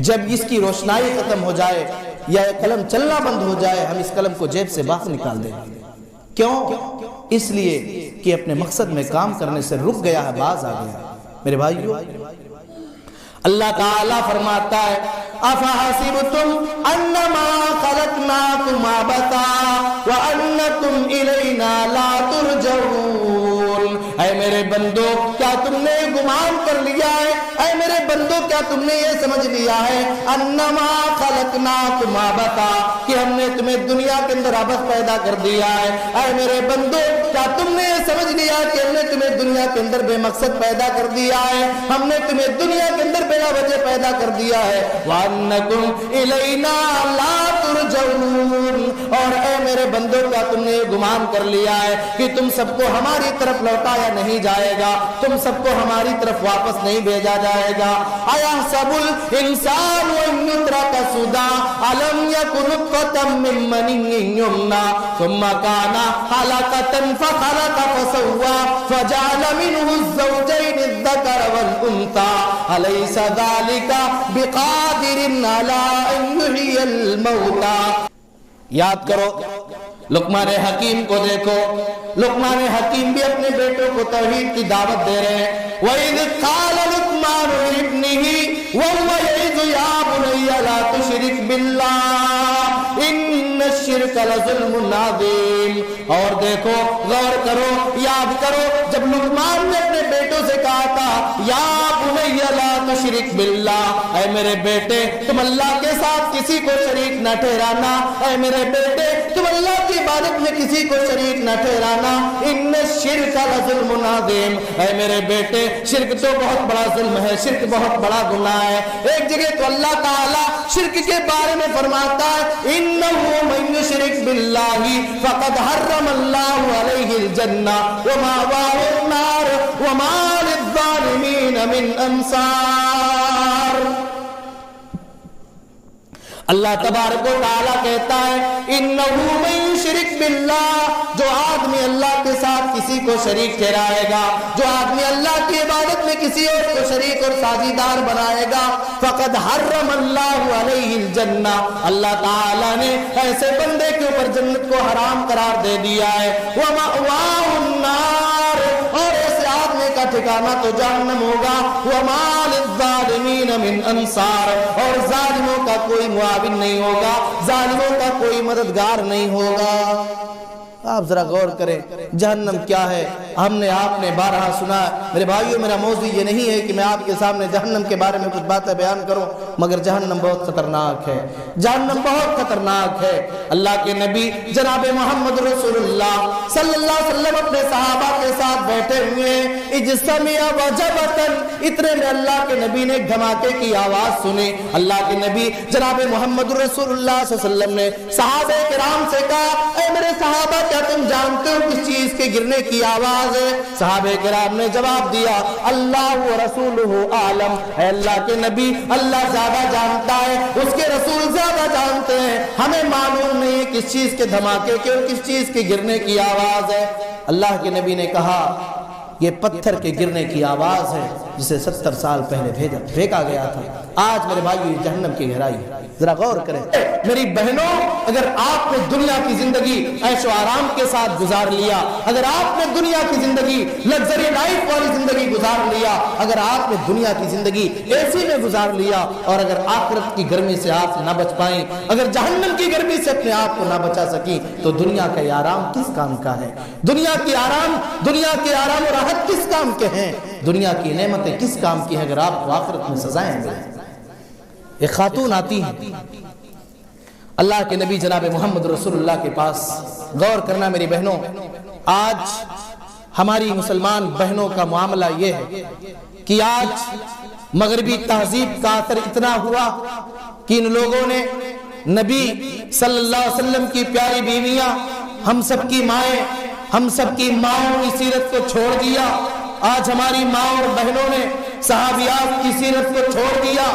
جب اس کی روشنائی ختم ہو جائے یا یہ قلم چلنا بند ہو جائے، ہم اس قلم کو جیب سے باہر نکال دیں گے۔ کیوں؟ اس لیے کہ اپنے مقصد میں کام کرنے سے رک گیا ہے، باز آ گیا۔ میرے بھائیو، اللہ تعالیٰ فرماتا ہے أَفَحَسِبْتُمْ أَنَّمَا خَلَقْنَاكُمْ عَبَثًا وَأَنَّكُمْ إِلَيْنَا لَا تُرْجَعُونَ۔ اے میرے بندو، کیا تم نے گمان کر لیا ہے، اے میرے بندو کیا تم نے یہ سمجھ لیا ہے انما خلقناکم عبثا، کہ ہم نے تمہیں دنیا کے اندر عبث پیدا کر دیا ہے۔ اے میرے بندو کیا تم نے یہ سمجھ لیا کہ ہم نے تمہیں دنیا کے اندر بے مقصد پیدا کر دیا ہے، ہم نے تمہیں دنیا کے اندر بلا وجہ پیدا کر دیا ہے۔ وَأَنَّكُمْ إِلَيْنَا لَا تُرْجَعُونَ، اور اے میرے بندو کیا تم نے یہ گمان کر لیا ہے کہ تم سب کو ہماری طرف لوٹایا نہیں جائے گا، تم سب کو ہماری طرف واپس نہیں بھیجا جائے گا۔ أَيَحْسَبُ الْإِنسَانُ أَن يُتْرَكَ سُدًى أَلَمْ يَكُ نُطْفَةً مِّن مَّنِيٍّ يُمْنَىٰ ثُمَّ كَانَ عَلَقَةً فَخَلَقَ فَسَوَّىٰ فَجَعَلَ مِنْهُ الزَّوْجَيْنِ الذَّكَرَ وَالْأُنثَىٰ أَلَيْسَ ذَلِكَ بِقَادِرٍ عَلَىٰ أَن يُحْيِيَ الْمَوْتَىٰ۔ یاد کرو، لقمان حکیم کو دیکھو، لقمان حکیم بھی اپنے بیٹوں کو توحید کی دعوت دے رہے ہیں۔ وَإِذْ قَالَ لُقْمَانُ لِابْنِهِ وَهُوَ يَعِظُهُ يَا بُنَيَّ لَا تُشْرِكْ بِاللَّهِ إِنَّ الشِّرْكَ لَظُلْمٌ عَظِيمٌ۔ اور دیکھو، غور کرو، یاد کرو، جب لقمان نے اپنے بیٹوں سے کہا تھا یا بنی لا تشرک باللہ، اے میرے بیٹے تم اللہ کے ساتھ کسی کو شریک نہ ٹھہرانا، اے میرے بیٹے تم اللہ کی عبادت میں کسی کو شریک نہ ٹھہرانا، ان الشرک لظلم عظیم، اے میرے بیٹے شرک تو بہت بڑا ظلم ہے، شرک بہت بڑا گناہ ہے۔ ایک جگہ تو اللہ تعالیٰ شرک کے بارے میں فرماتا ہے انہ من یشرک باللہ فقد حرم اللہ علیہ الجنہ ومأواہ النار وما للظالمین من انصار۔ اللہ تبارک و تعالیٰ کہتا ہے انہ من یشرک باللہ، جو آدمی اللہ کے ساتھ کسی کو شریک ٹھہرائے گا، جو آدمی اللہ کی عبادت میں کسی اور کو شریک اور سازیدار بنائے گا، فقد حرم اللہ علیہ الجنہ، اللہ تعالیٰ نے ایسے بندے کے اوپر جنت کو حرام قرار دے دیا ہے، ومأواہ النار، اور ایسے آدمی کا ٹھکانہ تو جہنم ہوگا، وما للظالمین من انصار، اور ظالموں کا کوئی معاون نہیں ہوگا، ظالموں کا کوئی مددگار نہیں ہوگا۔ آپ ذرا غور کریں جہنم کیا ہے، ہم نے آپ نے بارہا سنا۔ میرے بھائیو، میرا موضوع یہ نہیں ہے کہ میں آپ کے سامنے جہنم کے بارے میں کچھ باتیں بیان کروں، مگر جہنم بہت خطرناک ہے، جہنم بہت خطرناک ہے۔ اللہ کے نبی جناب محمد رسول اللہ صلی اللہ علیہ وسلم اپنے صحابہ کے ساتھ بیٹھے ہوئے ہیں، اجتمع وجبتن، اتنے میں اللہ کے نبی نے ایک دھماکے کی آواز سنی۔ اللہ کے نبی جناب محمد رسول اللہ صلی اللہ علیہ وسلم نے صحابہ کرام سے کہا اے میرے صحابہ کیا تم جانتے ہو کس چیز کے گرنے کی آواز ہے؟ صحابہ کرام نے جواب دیا اللہ و رسولہ عالم، اے اللہ کے نبی اللہ زیادہ جانتا ہے، اس کے رسول زیادہ جانتے ہیں، ہمیں معلوم نہیں ہے کس چیز کے دھماکے کی اور کس چیز کے گرنے کی آواز ہے۔ اللہ کے نبی نے کہا یہ پتھر کے گرنے کی آواز ہے جسے 70 سال پہلے پھینکا گیا تھا۔ آج میرے بھائی جہنم کی گہرائی ہے، ذرا غور کریں۔ میری بہنوں، اگر آپ نے دنیا کی زندگی عیش و آرام کے ساتھ گزار لیا، اگر آپ نے دنیا کی زندگی لگژری لائف والی زندگی گزار لیا، اگر آپ نے دنیا کی زندگی اے سی میں گزار لیا، اور اگر آخرت کی گرمی سے آپ نہ بچ پائیں، اگر جہنم کی گرمی سے اپنے آپ کو نہ بچا سکیں، تو دنیا کا یہ آرام کس کام کا ہے؟ دنیا کے آرام اور راحت کس کام کے ہیں؟ دنیا کی نعمتیں کس کام کی ہیں اگر آپ کو آخرت میں سزائیں ملیں؟ ایک خاتون آتی ہے اللہ کے نبی جناب محمد رسول اللہ کے پاس۔ غور کرنا میری بہنوں، آج ہماری مسلمان بہنوں کا معاملہ یہ ہے کہ آج مغربی تہذیب کا اثر اتنا ہوا کہ ان لوگوں نے نبی صلی اللہ علیہ وسلم کی پیاری بیویاں، ہم سب کی مائیں، ہم سب کی ماؤں کی سیرت کو چھوڑ دیا۔ آج ہماری ماں اور بہنوں نے صحابیات کی سیرت کو چھوڑ دیا۔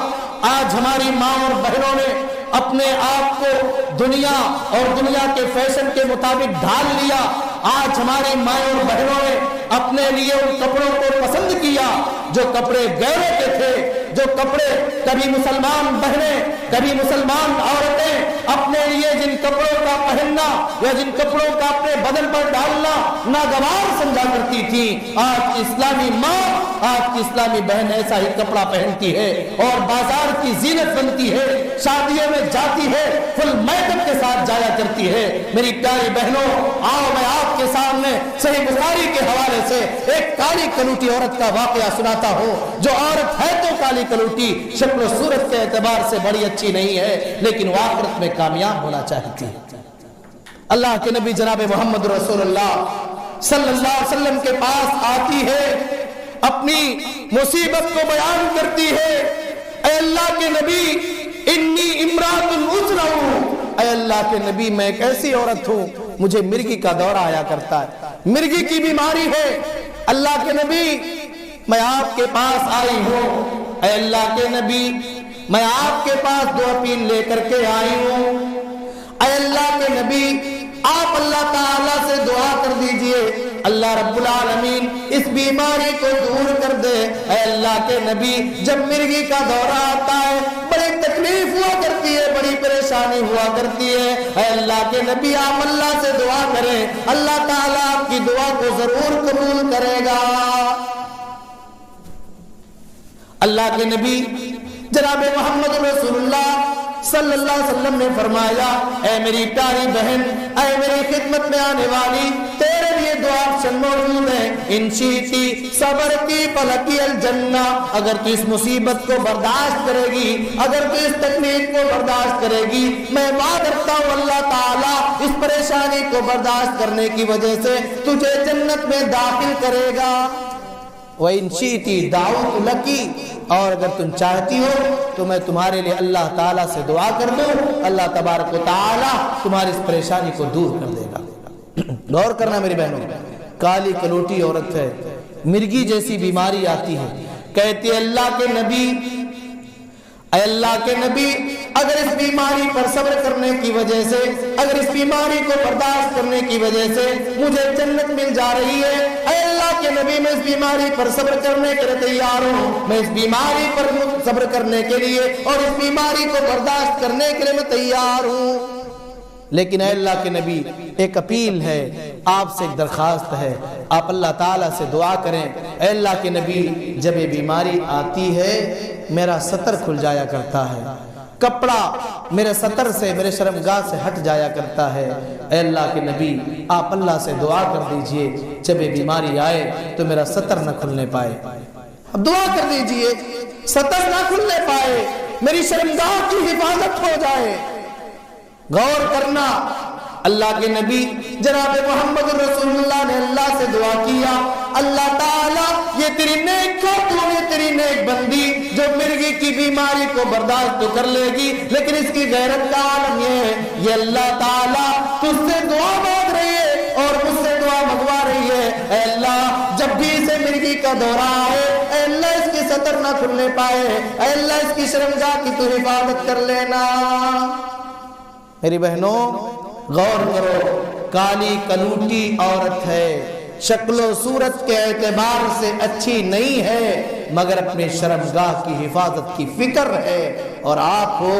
آج ہماری ماں اور بہنوں نے اپنے آپ کو دنیا اور دنیا کے فیشن کے مطابق ڈھال لیا۔ آج ہماری مائیں اور بہنوں نے اپنے لیے ان کپڑوں کو پسند کیا جو کپڑے غیروں کے تھے، جو کپڑے کبھی مسلمان بہنیں، کبھی مسلمان عورتیں اپنے لیے جن کپڑوں کا پہننا یا جن کپڑوں کا اپنے بدن پر ڈالنا ناگوار سمجھا کرتی تھی، آج کی اسلامی ماں، آج کی اسلامی بہن ایسا ہی کپڑا پہنتی ہے اور بازار کی زینت بنتی ہے، شادیوں میں جاتی ہے، فل میک اپ کے ساتھ جایا کرتی ہے۔ میری پیاری بہنوں، آؤ میں آپ کے سامنے صحیح بخاری کے حوالے سے ایک کالی کلوٹی عورت کا واقعہ سناتا ہوں، جو عورت ہے تو کالی کلوٹی، شکل و صورت کے اعتبار سے بڑی اچھی نہیں ہے، لیکن وہ آخرت میں کامیاب ہونا چاہتی ہے۔ اللہ کے نبی جناب محمد رسول اللہ صلی اللہ علیہ وسلم کے پاس آتی ہے، اپنی مصیبت کو بیان کرتی ہے۔ اے اللہ کے نبی، انی امرات العذرا، اے اللہ کے نبی میں ایک ایسی عورت ہوں، مجھے مرگی کا دورہ آیا کرتا ہے، مرگی کی بیماری ہے۔ اللہ کے نبی میں آپ کے پاس آئی ہوں، اے اللہ کے نبی میں آپ کے پاس دو اپیل لے کر کے آئی ہوں۔ اے اللہ کے نبی آپ اللہ تعالیٰ سے دعا کر دیجئے، اللہ رب العالمین اس بیماری کو دور کر دے۔ اے اللہ کے نبی جب مرگی کا دورہ آتا ہے بڑی تکلیف ہوا کرتی ہے، بڑی پریشانی ہوا کرتی ہے، اے اللہ کے نبی آپ اللہ سے دعا کریں، اللہ تعالیٰ آپ کی دعا کو ضرور قبول کرے گا۔ اللہ کے نبی جناب محمد رسول اللہ صلی اللہ علیہ وسلم نے فرمایا، اے میری پیاری بہن، اے میری خدمت میں آنے والی، تیرے لیے دو آپشن موجود ہیں، ان شیتی صبر کی فلکی الجنہ، اگر تو اس مصیبت کو برداشت کرے گی، اگر تو اس تکلیف کو برداشت کرے گی، میں وعدہ کرتا ہوں اللہ تعالیٰ اس پریشانی کو برداشت کرنے کی وجہ سے تجھے جنت میں داخل کرے گا۔ وَإِن شِئْتِ دَعَوْتُ لَكِ، اور اگر تم چاہتی ہو تو میں تمہارے لیے اللہ تعالیٰ سے دعا کر دوں، اللہ تبارک و تعالیٰ تمہاری اس پریشانی کو دور کر دے گا۔ غور کرنا میری بہنوں، کالی کلوٹی عورت ہے، مرگی جیسی بیماری آتی ہے، کہتی ہے اللہ کے نبی، اے اللہ کے نبی اگر اس بیماری پر صبر کرنے کی وجہ سے، اگر اس بیماری کو برداشت کرنے کی وجہ سے مجھے جنت مل جا رہی ہے، اے اللہ کے نبی میں اس بیماری پر صبر کرنے کے لیے تیار ہوں، میں اس بیماری پر صبر کرنے کے لیے اور اس بیماری کو برداشت کرنے کے لیے میں تیار ہوں۔ لیکن اے اللہ کے نبی ایک اپیل ہے، آپ سے ایک درخواست ہے، آپ اللہ تعالیٰ سے دعا کریں، اے اللہ کے نبی جب یہ بیماری آتی ہے میرا سطر کھل جایا کرتا ہے، کپڑا میرے سطر سے، میرے شرمگاہ سے ہٹ جایا کرتا ہے، اے اللہ کے نبی آپ اللہ سے دعا کر دیجئے جب یہ بیماری آئے تو میرا سطر نہ کھلنے پائے، اب دعا کر دیجئے سطر نہ کھلنے پائے، میری شرمگاہ کی حفاظت ہو جائے۔ غور کرنا، اللہ کے نبی جناب محمد رسول اللہ نے اللہ سے دعا کیا، اللہ تعالیٰ یہ تیری نیک خاتون ہے، تیری نیک بندی جو مرگی کی بیماری کو برداشت تو کر لے گی لیکن اس کی غیرت کا عالم یہ ہے، یہ اللہ تعالیٰ تجھ سے دعا مانگ رہی ہے اور مجھ سے دعا منگوا رہی ہے، اے اللہ جب بھی اسے مرگی کا دورہ آئے، اے اللہ اس کی سطر نہ کھلنے پائے، اے اللہ اس کی شرمگاہ کی تو حفاظت کر لینا۔ میری بہنوں غور کرو، کالی کلوٹی عورت ہے، شکل و صورت کے اعتبار سے اچھی نہیں ہے مگر اپنے شرمگاہ کی حفاظت کی فکر ہے، اور آپ ہو،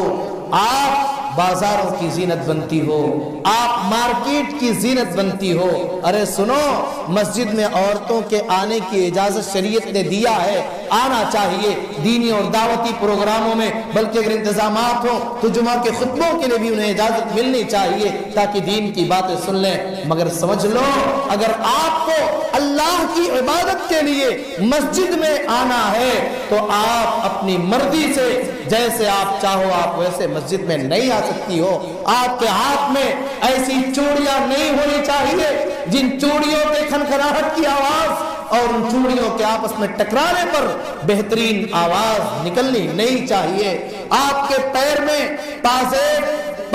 آپ بازاروں کی زینت بنتی ہو، آپ مارکیٹ کی زینت بنتی ہو۔ ارے سنو، مسجد میں عورتوں کے آنے کی اجازت شریعت نے دیا ہے، آنا چاہیے دینی اور دعوتی پروگراموں میں، بلکہ اگر انتظامات ہوں تو جمعہ کے خطبوں کے لیے بھی انہیں اجازت ملنی چاہیے تاکہ دین کی باتیں سن لیں، مگر سمجھ لو اگر آپ کو اللہ کی عبادت کے لیے مسجد میں آنا ہے تو آپ اپنی مرضی سے جیسے آپ چاہو آپ ویسے مسجد میں نہیں آ سکتی ہو۔ آپ کے ہاتھ میں ایسی چوڑیاں نہیں ہونی چاہیے جن چوڑیوں پہ کھنکھناہٹ کی آواز اور ان چوڑیوں کے آپس میں ٹکرانے پر بہترین آواز نکلنی نہیں چاہیے۔ آپ کے پیر میں